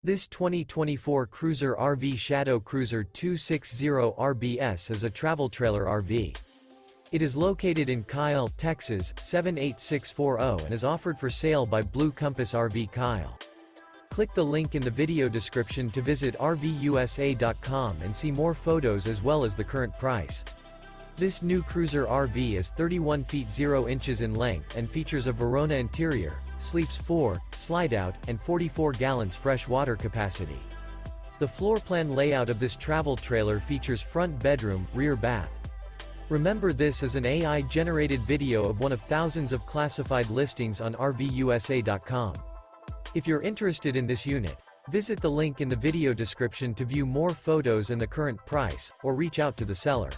This 2024 Cruiser RV Shadow Cruiser 260 RBS is a travel trailer RV. It is located in Kyle, Texas, 78640 and is offered for sale by Blue Compass RV Kyle. Click the link in the video description to visit RVUSA.com and see more photos as well as the current price. This new Cruiser RV is 31 feet 0 inches in length and features a VERONA interior, sleeps 4, Slideout, and 44 gallons fresh water capacity. The floor plan layout of this travel trailer features front bedroom, rear bath. Remember, this is an AI-generated video of one of thousands of classified listings on RVUSA.com. If you're interested in this unit, visit the link in the video description to view more photos and the current price, or reach out to the seller.